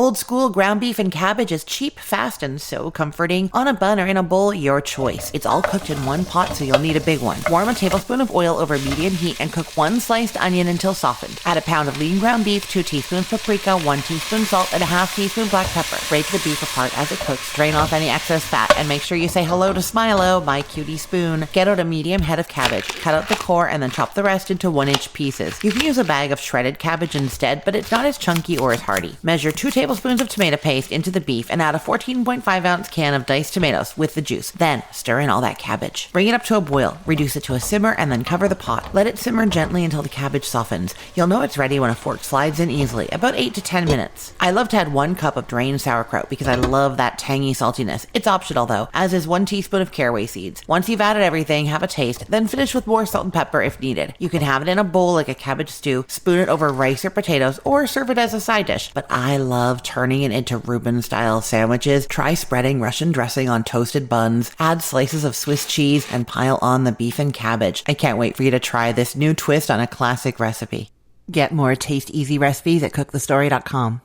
Old school ground beef and cabbage is cheap, fast, and so comforting. On a bun or in a bowl, your choice. It's all cooked in one pot, so you'll need a big one. Warm a tablespoon of oil over medium heat and cook 1 sliced onion until softened. Add a pound of lean ground beef, 2 teaspoons paprika, 1 teaspoon salt, and a half teaspoon black pepper. Break the beef apart as it cooks, drain off any excess fat, and make sure you say hello to Smilo, my cutie spoon. Get out a medium head of cabbage, cut out the core, and then chop the rest into 1-inch pieces. You can use a bag of shredded cabbage instead, but it's not as chunky or as hearty. Measure 2 tablespoons of tomato paste into the beef and add a 14.5 ounce can of diced tomatoes with the juice. Then stir in all that cabbage. Bring it up to a boil, reduce it to a simmer, and then cover the pot. Let it simmer gently until the cabbage softens. You'll know it's ready when a fork slides in easily, about 8 to 10 minutes. I love to add 1 cup of drained sauerkraut because I love that tangy saltiness. It's optional though, as is 1 teaspoon of caraway seeds. Once you've added everything, have a taste, then finish with more salt and pepper if needed. You can have it in a bowl like a cabbage stew, spoon it over rice or potatoes, or serve it as a side dish. But I love turning it into Reuben-style sandwiches. Try spreading Russian dressing on toasted buns, add slices of Swiss cheese, and pile on the beef and cabbage. I can't wait for you to try this new twist on a classic recipe. Get more taste-easy recipes at cookthestory.com.